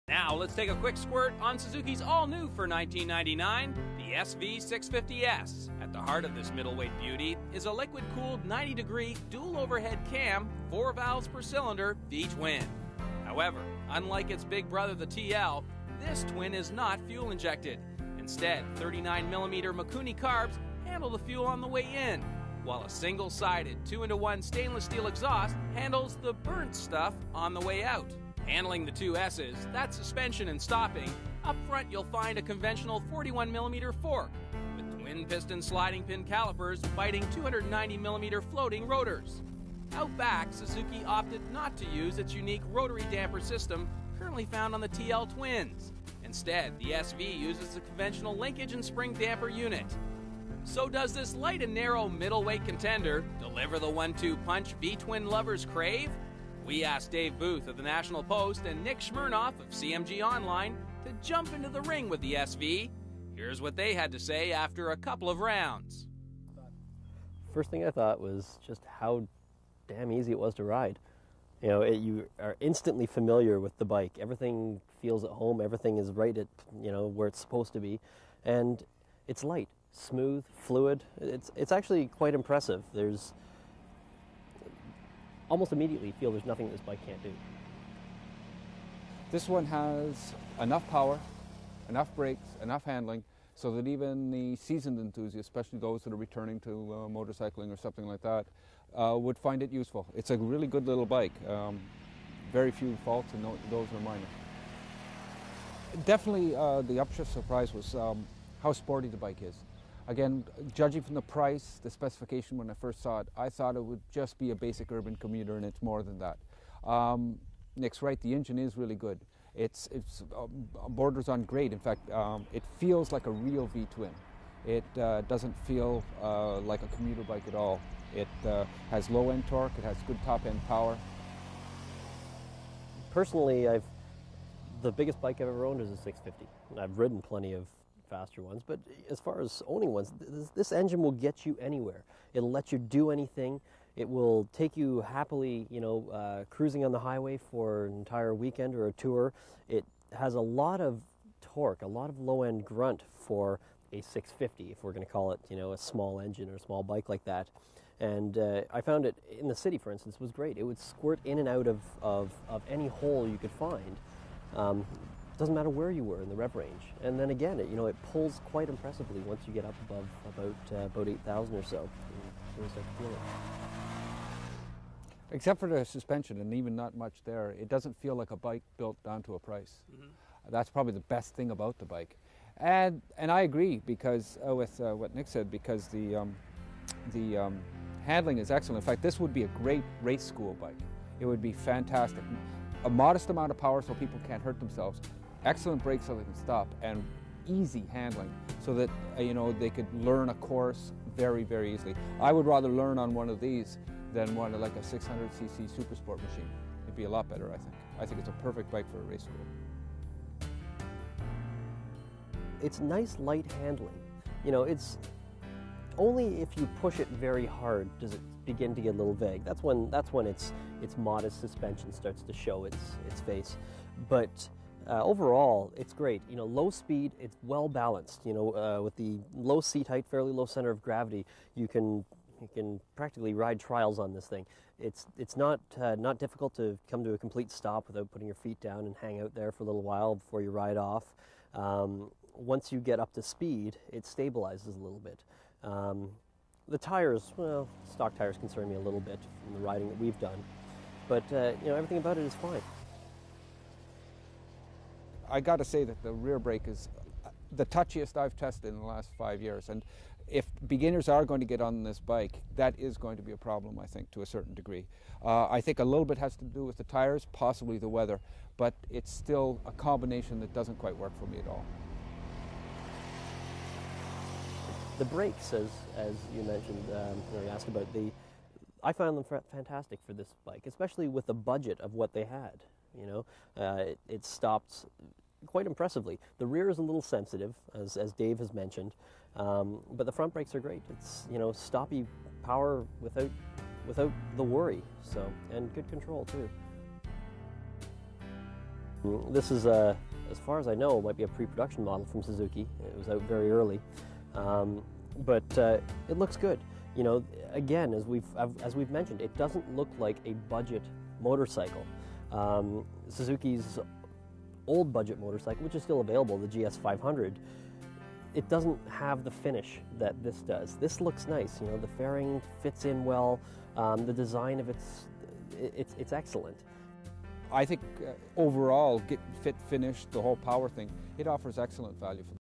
Now let's take a quick squirt on Suzuki's all-new for $19.99, the SV650S. At the heart of this middleweight beauty is a liquid-cooled 90-degree dual overhead cam, 4 valves per cylinder, V-twin. However, unlike its big brother the TL, this twin is not fuel injected. Instead, 39mm Mikuni carbs handle the fuel on the way in, while a single-sided 2-in-1 stainless steel exhaust handles the burnt stuff on the way out. Handling the two S's, that's suspension and stopping. Up front you'll find a conventional 41mm fork, with twin piston sliding pin calipers biting 290mm floating rotors. Out back, Suzuki opted not to use its unique rotary damper system currently found on the TL twins. Instead, the SV uses a conventional linkage and spring damper unit. So does this light and narrow middleweight contender deliver the 1-2 punch V-twin lovers crave? We asked Dave Booth of the National Post and Nick Shmernoff of CMG Online to jump into the ring with the SV. Here's what they had to say after a couple of rounds. First thing I thought was just how damn easy it was to ride. You know, you are instantly familiar with the bike. Everything feels at home. Everything is right at, where it's supposed to be. And it's light, smooth, fluid. It's actually quite impressive. There's almost immediately feel there's nothing this bike can't do. This one has enough power, enough brakes, enough handling, so that even the seasoned enthusiasts, especially those that are returning to motorcycling or something like that, would find it useful. It's a really good little bike. Very few faults, and those are minor. Definitely the upshift surprise was how sporty the bike is. Again, judging from the price, the specification when I first saw it, I thought it would just be a basic urban commuter, and it's more than that. Nick's right, the engine is really good. It's borders on great. In fact, it feels like a real V-twin. It doesn't feel like a commuter bike at all. It has low-end torque, it has good top-end power. Personally, the biggest bike I've ever owned is a 650. I've ridden plenty of faster ones, but as far as owning ones, this engine will get you anywhere. It'll let you do anything. It will take you happily, cruising on the highway for an entire weekend or a tour. It has a lot of torque, a lot of low-end grunt for a 650, if we're going to call it, a small engine or a small bike like that. And I found it in the city, for instance, was great. It would squirt in and out of any hole you could find. Doesn't matter where you were in the rev range. And then again, it pulls quite impressively once you get up above about 8,000 or so. You really start to feel it. Except for the suspension, and even not much there, it doesn't feel like a bike built down to a price. Mm-hmm. That's probably the best thing about the bike. And I agree because with what Nick said, because the handling is excellent. In fact, this would be a great race school bike. It would be fantastic. A modest amount of power so people can't hurt themselves. Excellent brakes so they can stop, and easy handling so that they could learn a course very, very easily. I would rather learn on one of these than one like a 600cc super sport machine. It'd be a lot better, I think. I think it's a perfect bike for a race school. It's nice light handling. It's only if you push it very hard does it begin to get a little vague. That's when its modest suspension starts to show its face. But overall, it's great. Low speed, it's well balanced. With the low seat height, fairly low center of gravity, you can practically ride trials on this thing. It's not difficult to come to a complete stop without putting your feet down and hang out there for a little while before you ride off. Once you get up to speed, it stabilizes a little bit. The tires, well, stock tires concern me a little bit from the riding that we've done, but everything about it is fine. I got to say that the rear brake is the touchiest I've tested in the last 5 years, and if beginners are going to get on this bike, that is going to be a problem, I think, to a certain degree. I think a little bit has to do with the tires, possibly the weather, but it's still a combination that doesn't quite work for me at all. The brakes, as you mentioned, you asked about, I found them fantastic for this bike, especially with the budget of what they had. It stopped quite impressively. The rear is a little sensitive, as Dave has mentioned, but the front brakes are great. It's stoppy power without the worry. So, and good control too. This is, as far as I know, might be a pre-production model from Suzuki. It was out very early, but it looks good. You know, again, as we've mentioned, it doesn't look like a budget motorcycle. Suzuki's old budget motorcycle, which is still available, the GS 500, it doesn't have the finish that this does. This looks nice. You know, the fairing fits in well. The design of it's excellent. I think overall, fit, finish, the whole power thing, it offers excellent value for